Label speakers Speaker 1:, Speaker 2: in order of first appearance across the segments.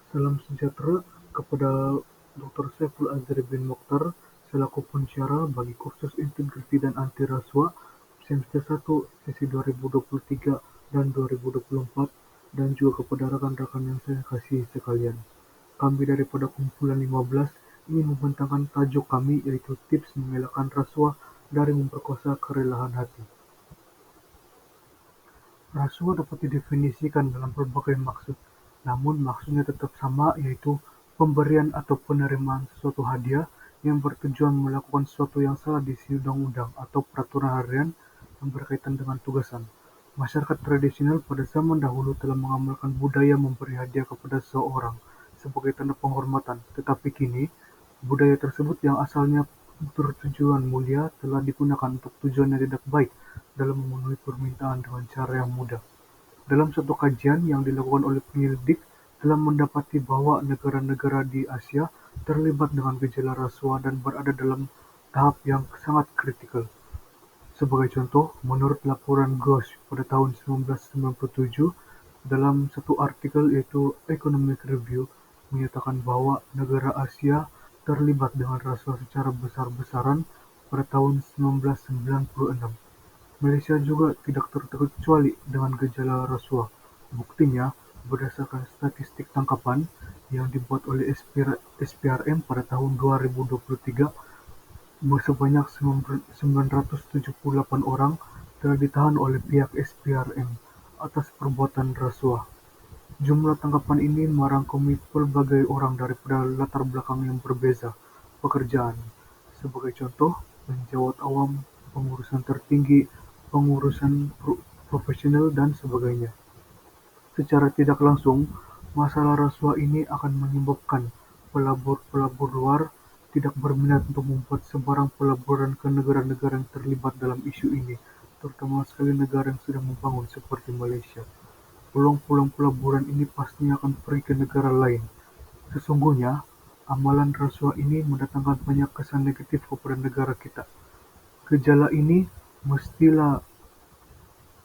Speaker 1: Salam sejahtera kepada Dr. Saiful Azhari bin Mokhtar selaku pensyarah bagi kursus Integriti dan Anti Rasuah semester 1 sesi 2023 dan 2024 dan juga kepada rakan-rakan yang saya kasihi sekalian. Kami daripada kumpulan 15 ingin membentangkan tajuk kami yaitu tips mengelakkan rasuah dari memperkosa kerelaan hati. Rasuah dapat didefinisikan dalam berbagai maksud, namun maksudnya tetap sama yaitu pemberian atau penerimaan sesuatu hadiah yang bertujuan melakukan sesuatu yang salah di undang-undang atau peraturan harian yang berkaitan dengan tugasan. Masyarakat tradisional pada zaman dahulu telah mengamalkan budaya memberi hadiah kepada seseorang sebagai tanda penghormatan, tetapi kini budaya tersebut yang asalnya bertujuan mulia telah digunakan untuk tujuan yang tidak baik dalam memenuhi permintaan dengan cara yang mudah. Dalam satu kajian yang dilakukan oleh penyelidik, telah mendapati bahwa negara-negara di Asia terlibat dengan gejala rasuah dan berada dalam tahap yang sangat kritikal. Sebagai contoh, menurut laporan Ghosh pada tahun 1997, dalam satu artikel yaitu Economic Review menyatakan bahwa negara Asia terlibat dengan rasuah secara besar-besaran pada tahun 1996. Malaysia juga tidak terkecuali dengan gejala rasuah. Buktinya, berdasarkan statistik tangkapan yang dibuat oleh SPRM pada tahun 2023, sebanyak 978 orang telah ditahan oleh pihak SPRM atas perbuatan rasuah. Jumlah tangkapan ini merangkumi pelbagai orang daripada latar belakang yang berbeza, pekerjaan, sebagai contoh, penjawat awam, pengurusan tertinggi, pengurusan profesional, dan sebagainya. Secara tidak langsung, masalah rasuah ini akan menyebabkan pelabur-pelabur luar tidak berminat untuk membuat sebarang pelaburan ke negara-negara yang terlibat dalam isu ini, terutama sekali negara yang sedang membangun seperti Malaysia. Peluang-peluang pelaburan ini pastinya akan pergi ke negara lain. Sesungguhnya, amalan rasuah ini mendatangkan banyak kesan negatif kepada negara kita. Gejala ini mestilah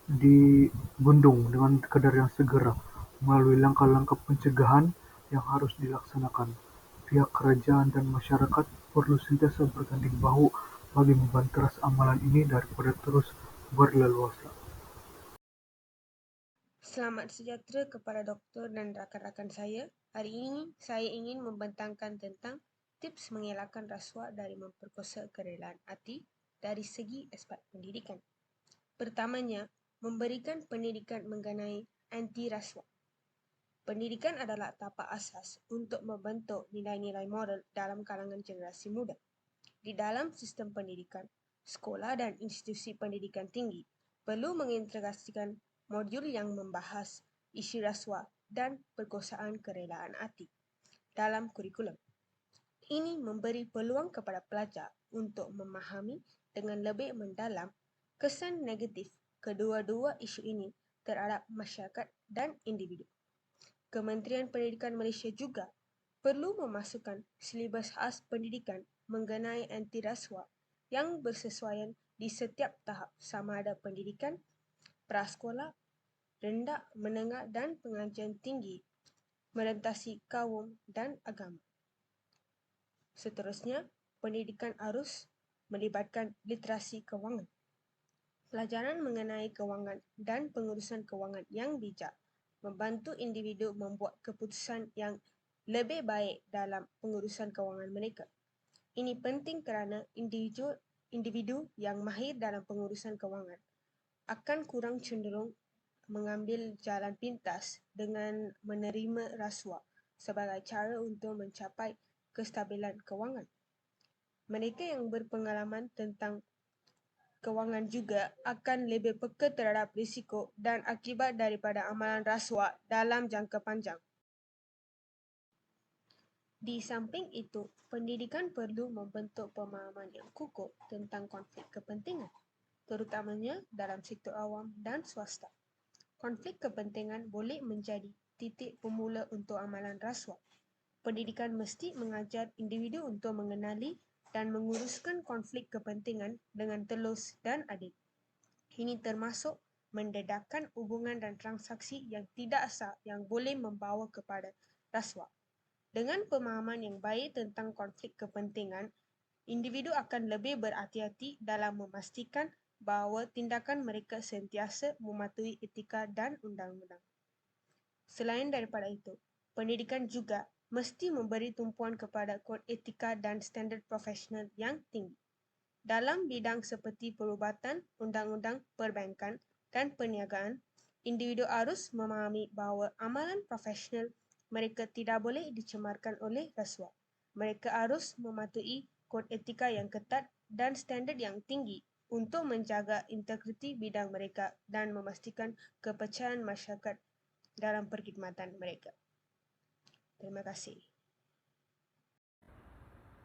Speaker 1: dibendung dengan kadar yang segera melalui langkah-langkah pencegahan yang harus dilaksanakan. Pihak kerajaan dan masyarakat perlu sentiasa berganding bahu bagi membanteras amalan ini daripada terus berleluasa.
Speaker 2: Selamat sejahtera kepada doktor dan rakan-rakan saya. Hari ini saya ingin membentangkan tentang tips mengelakkan rasuah dari memperkosa kerelaan hati dari segi aspek pendidikan. Pertamanya, memberikan pendidikan mengenai anti rasuah. Pendidikan adalah tapak asas untuk membentuk nilai-nilai moral dalam kalangan generasi muda. Di dalam sistem pendidikan, sekolah dan institusi pendidikan tinggi perlu mengintegrasikan modul yang membahas isu rasuah dan perkosaan kerelaan hati dalam kurikulum. Ini memberi peluang kepada pelajar untuk memahami dengan lebih mendalam kesan negatif kedua-dua isu ini terhadap masyarakat dan individu. Kementerian Pendidikan Malaysia juga perlu memasukkan silibus khas pendidikan mengenai anti rasuah yang bersesuaian di setiap tahap sama ada pendidikan, prasekolah, rendah, menengah dan pengajian tinggi, merentasi kaum dan agama. Seterusnya, pendidikan harus melibatkan literasi kewangan. Pelajaran mengenai kewangan dan pengurusan kewangan yang bijak membantu individu membuat keputusan yang lebih baik dalam pengurusan kewangan mereka. Ini penting kerana individu yang mahir dalam pengurusan kewangan akan kurang cenderung mengambil jalan pintas dengan menerima rasuah sebagai cara untuk mencapai kestabilan kewangan. Mereka yang berpengalaman tentang kewangan juga akan lebih peka terhadap risiko dan akibat daripada amalan rasuah dalam jangka panjang. Di samping itu, pendidikan perlu membentuk pemahaman yang kukuh tentang konflik kepentingan, terutamanya dalam sektor awam dan swasta. Konflik kepentingan boleh menjadi titik pemula untuk amalan rasuah. Pendidikan mesti mengajar individu untuk mengenali dan menguruskan konflik kepentingan dengan telus dan adil. Ini termasuk mendedahkan hubungan dan transaksi yang tidak sah yang boleh membawa kepada rasuah. Dengan pemahaman yang baik tentang konflik kepentingan, individu akan lebih berhati-hati dalam memastikan bahawa tindakan mereka sentiasa mematuhi etika dan undang-undang. Selain daripada itu, pendidikan juga mesti memberi tumpuan kepada kod etika dan standard profesional yang tinggi. Dalam bidang seperti perubatan, undang-undang perbankan, dan perniagaan, individu harus memahami bahawa amalan profesional mereka tidak boleh dicemarkan oleh rasuah. Mereka harus mematuhi kod etika yang ketat dan standard yang tinggi untuk menjaga integriti bidang mereka dan memastikan kepercayaan masyarakat dalam perkhidmatan mereka. Terima kasih.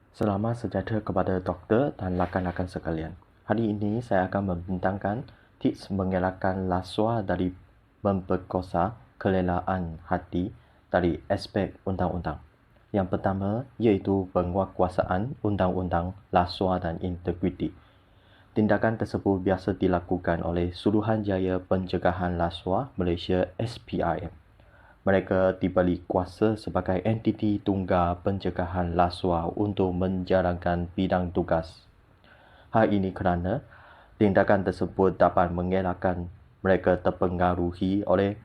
Speaker 3: Selamat sejahtera kepada doktor dan rakan-rakan sekalian. Hari ini saya akan membentangkan tips mengelakkan rasuah dari memperkosa kelelaan hati dari aspek undang-undang. Yang pertama iaitu penguatkuasaan undang-undang rasuah dan integriti. Tindakan tersebut biasa dilakukan oleh Suruhanjaya Pencegahan Rasuah Malaysia SPRM. Mereka diberi kuasa sebagai entiti tunggal pencegahan rasuah untuk menjalankan bidang tugas. Hal ini kerana tindakan tersebut dapat mengelakkan mereka terpengaruhi oleh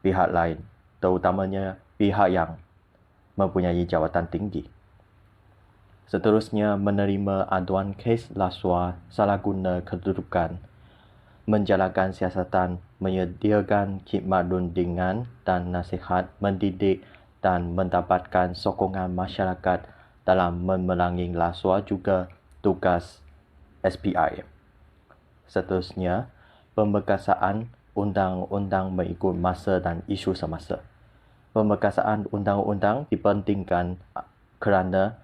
Speaker 3: pihak lain, terutamanya pihak yang mempunyai jawatan tinggi. Seterusnya, menerima aduan kes rasuah salah guna kedudukan, menjalankan siasatan, menyediakan khidmat rundingan dan nasihat, mendidik dan mendapatkan sokongan masyarakat dalam memerangi rasuah juga tugas SPRM. Seterusnya, pemberkasaan undang-undang mengikut masa dan isu semasa. Pemberkasaan undang-undang dipentingkan kerana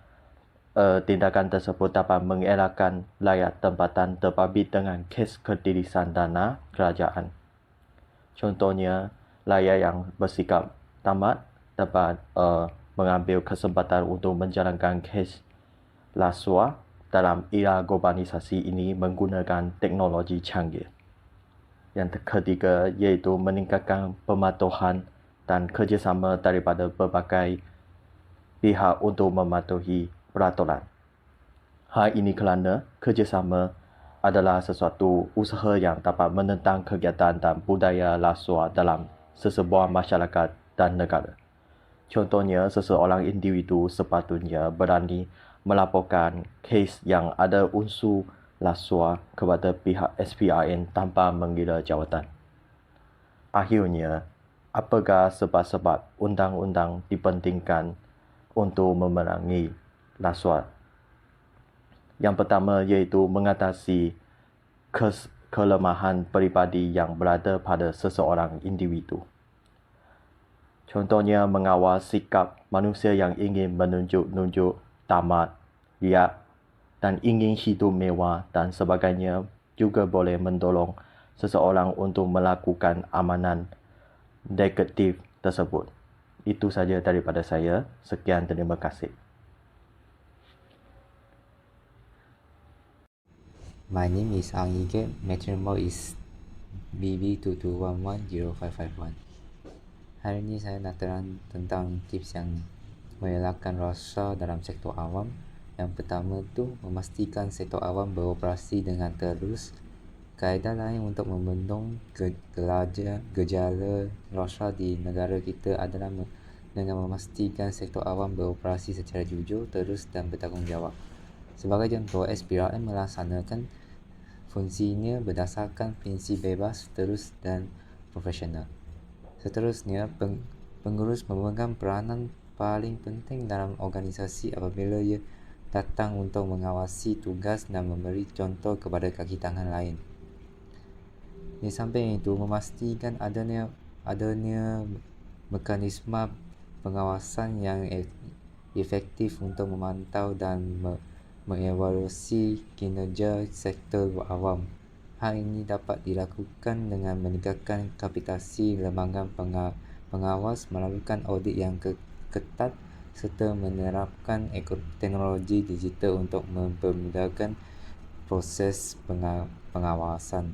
Speaker 3: tindakan tersebut dapat mengelakkan layak tempatan terbabit dengan kes ketirisan dana kerajaan. Contohnya, layak yang bersikap tamat dapat mengambil kesempatan untuk menjalankan kes rasuah dalam era globalisasi ini menggunakan teknologi canggih. Yang ketiga iaitu meningkatkan pematuhan dan kerjasama daripada berbagai pihak untuk mematuhi peraturan. Hal ini kerana kerjasama adalah sesuatu usaha yang dapat menentang kegiatan dan budaya rasuah dalam sesebuah masyarakat dan negara. Contohnya, seseorang individu sepatutnya berani melaporkan kes yang ada unsur rasuah kepada pihak SPRM tanpa mengira jawatan. Akhirnya, apakah sebab-sebab undang-undang dipentingkan untuk memerangi rasuah? Yang pertama iaitu mengatasi kelemahan peribadi yang berada pada seseorang individu. Contohnya, mengawal sikap manusia yang ingin menunjuk-nunjuk, tamat, riak dan ingin hidup mewah dan sebagainya juga boleh mendorong seseorang untuk melakukan amalan negatif tersebut. Itu saja daripada saya. Sekian, terima kasih.
Speaker 4: My name is Ang Ige. Match number is BB22110551. Hari ini saya nak terang tentang tips yang mengelakkan rasuah dalam sektor awam. Yang pertama tu, memastikan sektor awam beroperasi dengan terus. Kaedah lain untuk membendung gejala rasuah di negara kita adalah dengan memastikan sektor awam beroperasi secara jujur, terus dan bertanggungjawab. Sebagai contoh, SPRM melaksanakan fungsinya berdasarkan prinsip bebas, terus dan profesional. Seterusnya, pengurus memegang peranan paling penting dalam organisasi apabila ia datang untuk mengawasi tugas dan memberi contoh kepada kaki tangan lain. Di samping itu, memastikan adanya mekanisme pengawasan yang efektif untuk memantau dan mengevaluasi kinerja sektor awam. Hal ini dapat dilakukan dengan meningkatkan kapasiti lembaga pengawas, melakukan audit yang ketat serta menerapkan teknologi digital untuk mempermudahkan proses pengawasan.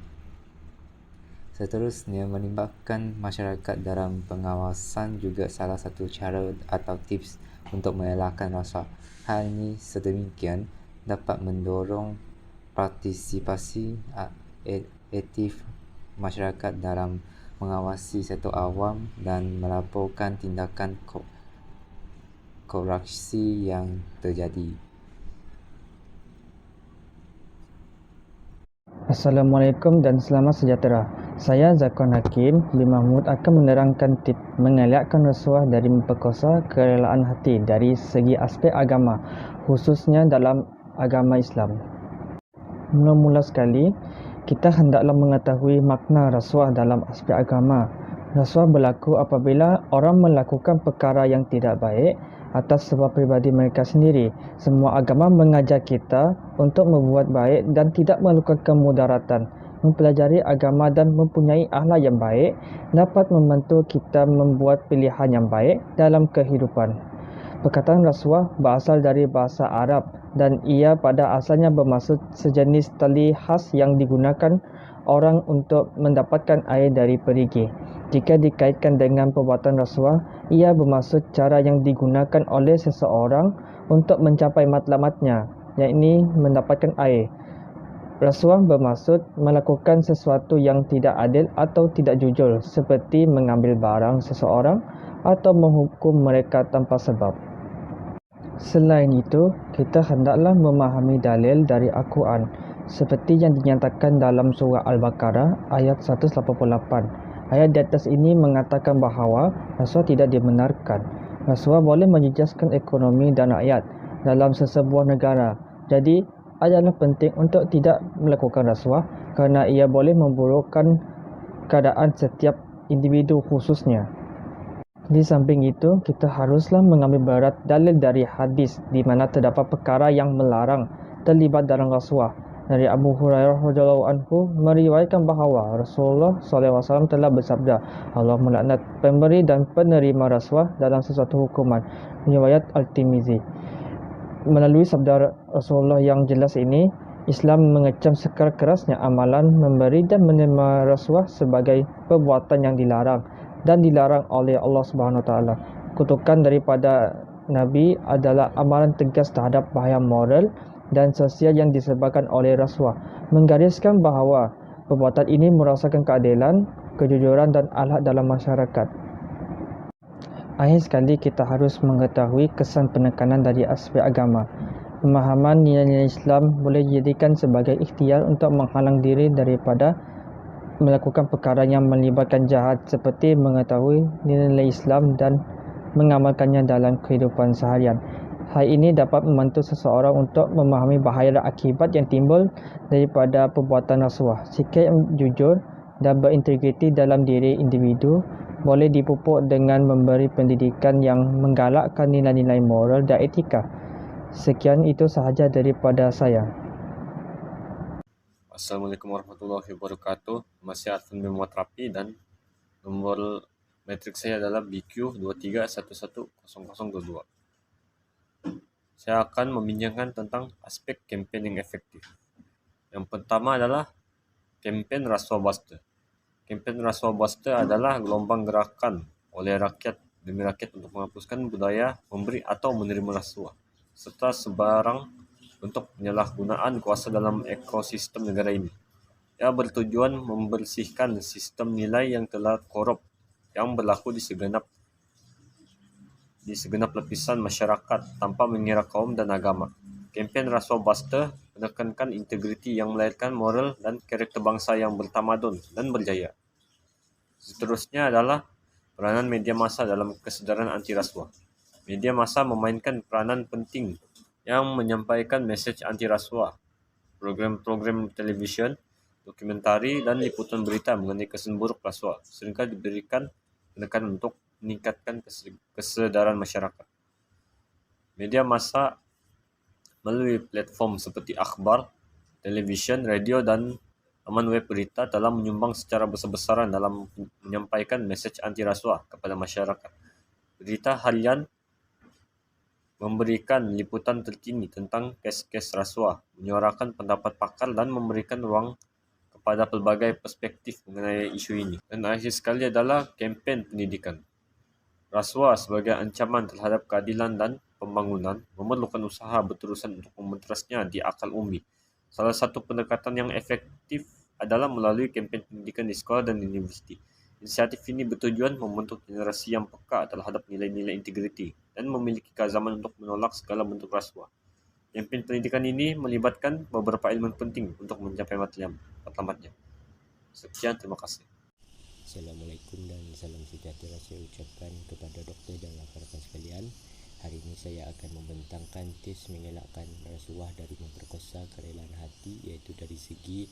Speaker 4: Seterusnya, melibatkan masyarakat dalam pengawasan juga salah satu cara atau tips untuk mengelakkan rasuah. Hal ini sedemikian dapat mendorong partisipasi aktif masyarakat dalam mengawasi sektor awam dan melaporkan tindakan korupsi yang terjadi.
Speaker 5: Assalamualaikum dan selamat sejahtera. Saya Zakwan Hakim bin Mahmud akan menerangkan tips mengelakkan rasuah dari memperkosa kerelaan hati dari segi aspek agama, khususnya dalam agama Islam. Mula-mula sekali, kita hendaklah mengetahui makna rasuah dalam aspek agama. Rasuah berlaku apabila orang melakukan perkara yang tidak baik atas sebab pribadi mereka sendiri. Semua agama mengajar kita untuk membuat baik dan tidak melakukan kemudaratan. Mempelajari agama dan mempunyai akhlak yang baik dapat membantu kita membuat pilihan yang baik dalam kehidupan. Perkataan rasuah berasal dari bahasa Arab dan ia pada asalnya bermaksud sejenis tali khas yang digunakan orang untuk mendapatkan air dari perigi. Jika dikaitkan dengan perbuatan rasuah, ia bermaksud cara yang digunakan oleh seseorang untuk mencapai matlamatnya, yakni mendapatkan air. Rasuah bermaksud melakukan sesuatu yang tidak adil atau tidak jujur, seperti mengambil barang seseorang atau menghukum mereka tanpa sebab. Selain itu, kita hendaklah memahami dalil dari Al-Quran, seperti yang dinyatakan dalam surah Al-Baqarah ayat 188. Ayat di atas ini mengatakan bahawa rasuah tidak dibenarkan. Rasuah boleh menjejaskan ekonomi dan rakyat dalam sesebuah negara. Jadi, adalah penting untuk tidak melakukan rasuah kerana ia boleh memburukkan keadaan setiap individu khususnya. Di samping itu, kita haruslah mengambil berat dalil dari hadis di mana terdapat perkara yang melarang terlibat dalam rasuah. Dari Abu Hurairah radhiyallahu anhu meriwayatkan bahawa Rasulullah SAW telah bersabda, Allah melaknat pemberi dan penerima rasuah dalam sesuatu hukuman. Riwayat Al-Tirmizi. Melalui sabda Rasulullah yang jelas ini, Islam mengecam sekeras-kerasnya amalan memberi dan menerima rasuah sebagai perbuatan yang dilarang dan dilarang oleh Allah Subhanahu Wa Taala. Kutukan daripada Nabi adalah amalan tegas terhadap bahaya moral dan sosial yang disebabkan oleh rasuah, menggariskan bahawa perbuatan ini merosakkan keadilan, kejujuran dan akhlak dalam masyarakat. Akhir sekali, kita harus mengetahui kesan penekanan dari aspek agama. Pemahaman nilai-nilai Islam boleh dijadikan sebagai ikhtiar untuk menghalang diri daripada melakukan perkara yang melibatkan jahat, seperti mengetahui nilai-nilai Islam dan mengamalkannya dalam kehidupan seharian. Hal ini dapat membantu seseorang untuk memahami bahaya dan akibat yang timbul daripada perbuatan rasuah. Sikap yang jujur dan berintegriti dalam diri individu boleh dipupuk dengan memberi pendidikan yang menggalakkan nilai-nilai moral dan etika. Sekian itu sahaja daripada saya.
Speaker 6: Assalamualaikum warahmatullahi wabarakatuh. Masih Arfan bin Muhammad Rapi dan nomor metrik saya adalah BQ23110022. Saya akan membincangkan tentang aspek kempen yang efektif. Yang pertama adalah kempen rasuah buster. Kempen rasuah buster adalah gelombang gerakan oleh rakyat demi rakyat untuk menghapuskan budaya memberi atau menerima rasuah, serta sebarang bentuk penyalahgunaan kuasa dalam ekosistem negara ini. Ia bertujuan membersihkan sistem nilai yang telah korup yang berlaku di segenap lapisan masyarakat tanpa mengira kaum dan agama. Kempen rasuah buster menekankan integriti yang melahirkan moral dan karakter bangsa yang bertamadun dan berjaya. Seterusnya adalah peranan media massa dalam kesedaran anti rasuah. Media massa memainkan peranan penting yang menyampaikan mesej anti rasuah. Program-program televisyen, dokumentari, dan liputan berita mengenai kesan buruk rasuah seringkali diberikan penekanan untuk meningkatkan kesedaran masyarakat. Media massa melalui platform seperti akhbar, televisyen, radio, dan laman web berita telah menyumbang secara besar-besaran dalam menyampaikan mesej anti rasuah kepada masyarakat. Berita harian memberikan liputan terkini tentang kes-kes rasuah, menyuarakan pendapat pakar dan memberikan ruang kepada pelbagai perspektif mengenai isu ini. Dan akhir sekali adalah kempen pendidikan. Rasuah sebagai ancaman terhadap keadilan dan pembangunan memerlukan usaha berterusan untuk mementerasnya di akal ummi. Salah satu pendekatan yang efektif adalah melalui kempen pendidikan di sekolah dan universiti. Inisiatif ini bertujuan membentuk generasi yang peka terhadap nilai-nilai integriti dan memiliki keazaman untuk menolak segala bentuk rasuah. Kempen pendidikan ini melibatkan beberapa elemen penting untuk mencapai matlamatnya. Sekian, terima kasih.
Speaker 7: Assalamualaikum dan salam sejahtera saya ucapkan kepada doktor dan rakan-rakan sekalian. Hari ini saya akan membentangkan tips mengelakkan rasuah dari memperkosa kerelaan hati, iaitu dari segi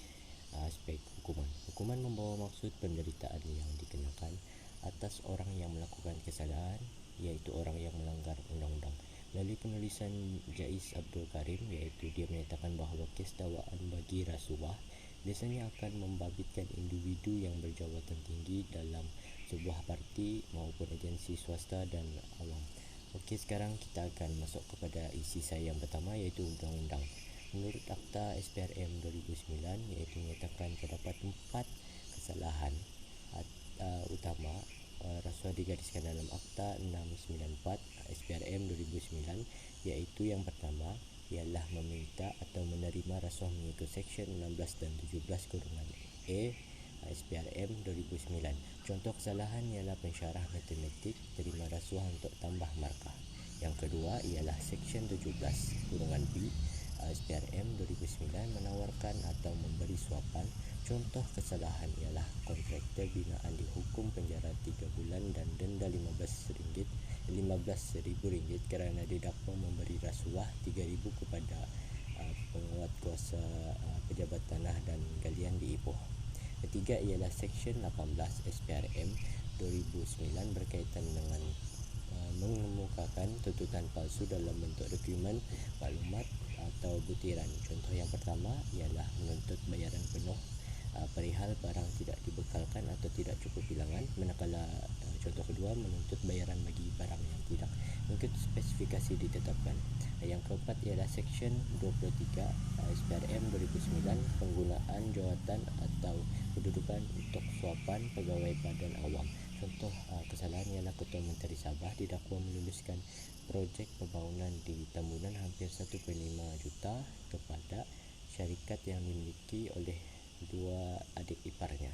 Speaker 7: aspek hukuman. Hukuman membawa maksud penderitaan yang dikenakan atas orang yang melakukan kesalahan, iaitu orang yang melanggar undang-undang. Melalui penulisan Jais Abdul Karim, iaitu dia menyatakan bahawa kes dakwaan bagi rasuah biasanya akan membabitkan individu yang berjawatan tinggi dalam sebuah parti maupun agensi swasta dan awam. Okey, sekarang kita akan masuk kepada isi saya yang pertama, iaitu undang-undang. Menurut Akta SPRM 2009, iaitu menyatakan terdapat 4 kesalahan utama rasuah digariskan dalam Akta 694 SPRM 2009, iaitu yang pertama ialah meminta atau menerima rasuah mengikut Seksyen 16 dan 17(a) SPRM 2009. Contoh kesalahan ialah pensyarah matematik terima rasuah untuk tambah markah. Yang kedua ialah Seksyen 17(b) SPRM 2009 menawarkan atau memberi suapan. Contoh kesalahan ialah kontraktor binaan dihukum penjara 3 bulan dan denda RM15,000 kerana didakwa memberi rasuah RM3,000 kepada penguat kuasa pejabat tanah dan galian di Ipoh. Ketiga ialah Seksyen 18 SPRM 2009 berkaitan dengan mengemukakan tuntutan palsu dalam bentuk dokumen, maklumat atau butiran. Contoh yang pertama ialah menuntut bayaran penuh perihal barang tidak dibekalkan atau tidak cukup bilangan, manakala contoh kedua menuntut bayaran bagi barang yang tidak mengikut spesifikasi ditetapkan. Yang keempat ialah Seksyen 23 SPRM 2009 penggunaan jawatan atau kedudukan untuk suapan pegawai badan awam. Contoh kesalahan ialah Ketua Menteri Sabah didakwa meluluskan projek pembangunan di Tambunan hampir 1.5 juta kepada syarikat yang dimiliki oleh 2 adik iparnya.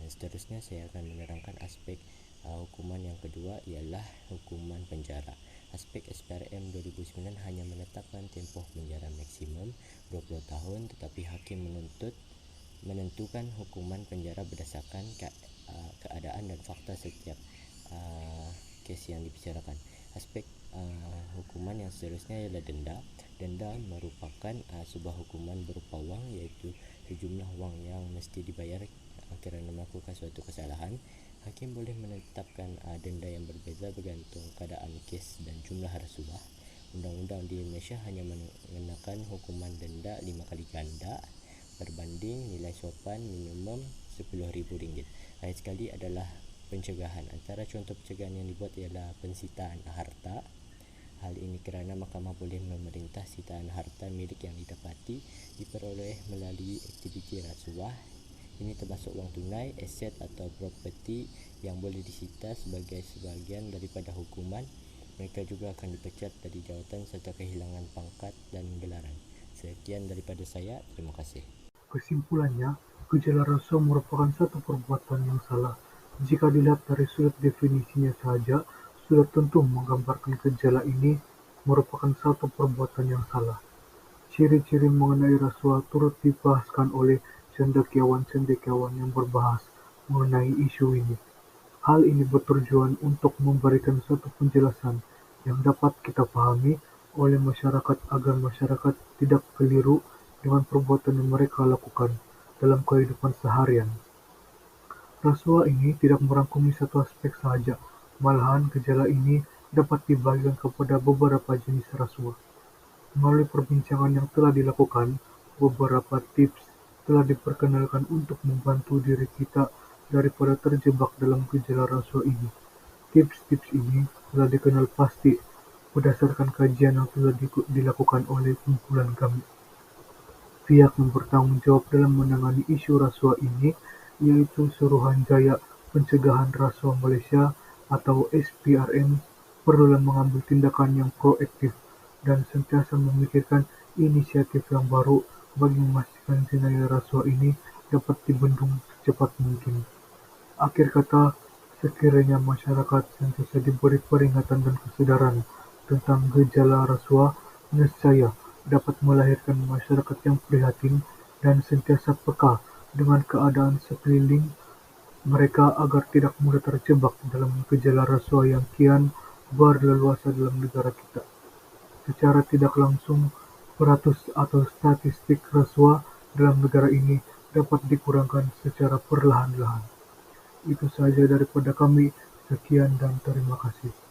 Speaker 7: Seterusnya saya akan menerangkan aspek hukuman yang kedua ialah hukuman penjara. Aspek SPRM 2009 hanya menetapkan tempoh penjara maksimum 20 tahun, tetapi hakim menentukan hukuman penjara berdasarkan keadaan dan fakta setiap kes yang dibicarakan. Aspek hukuman yang seterusnya ialah denda. Denda merupakan sebuah hukuman berupa wang, iaitu sejumlah wang yang mesti dibayar kerana melakukan suatu kesalahan. Hakim boleh menetapkan denda yang berbeza bergantung keadaan kes dan jumlah rasuah. Undang-undang di Malaysia hanya mengenakan hukuman denda 5 kali ganda berbanding nilai suapan minimum RM10,000. Akhir sekali adalah pencegahan. Antara contoh pencegahan yang dibuat ialah pensitaan harta. Hal ini kerana mahkamah boleh memerintah sitaan harta milik yang didapati diperoleh melalui aktiviti rasuah. Ini termasuk wang tunai, aset atau properti yang boleh disita sebagai sebahagian daripada hukuman. Mereka juga akan dipecat dari jawatan serta kehilangan pangkat dan gelaran. Sekian daripada saya, terima kasih.
Speaker 1: Kesimpulannya, gejala rasuah merupakan satu perbuatan yang salah. Jika dilihat dari sudut definisinya saja, sudah tentu menggambarkan gejala ini merupakan satu perbuatan yang salah. Ciri-ciri mengenai rasuah turut dibahaskan oleh cendekiawan-cendekiawan yang berbahas mengenai isu ini. Hal ini bertujuan untuk memberikan suatu penjelasan yang dapat kita pahami oleh masyarakat agar masyarakat tidak keliru dengan perbuatan yang mereka lakukan dalam kehidupan seharian. Rasuah ini tidak merangkumi satu aspek sahaja, malahan gejala ini dapat dibagikan kepada beberapa jenis rasuah. Melalui perbincangan yang telah dilakukan, beberapa tips telah diperkenalkan untuk membantu diri kita daripada terjebak dalam gejala rasuah ini. Tips-tips ini telah dikenal pasti berdasarkan kajian yang telah dilakukan oleh kumpulan kami. Pihak yang bertanggung jawab dalam menangani isu rasuah ini yaitu Suruhanjaya Pencegahan Rasuah Malaysia atau SPRM perlulah mengambil tindakan yang proaktif dan sentiasa memikirkan inisiatif yang baru bagi memastikan jenayah rasuah ini dapat dibendung secepat mungkin. Akhir kata, sekiranya masyarakat sentiasa diberi peringatan dan kesadaran tentang gejala rasuah, nescaya dapat melahirkan masyarakat yang prihatin dan sentiasa peka dengan keadaan sekeliling mereka agar tidak mudah terjebak dalam gejala rasuah yang kian berleluasa dalam negara kita. Secara tidak langsung, peratus atau statistik rasuah dalam negara ini dapat dikurangkan secara perlahan-lahan. Itu saja daripada kami. Sekian dan terima kasih.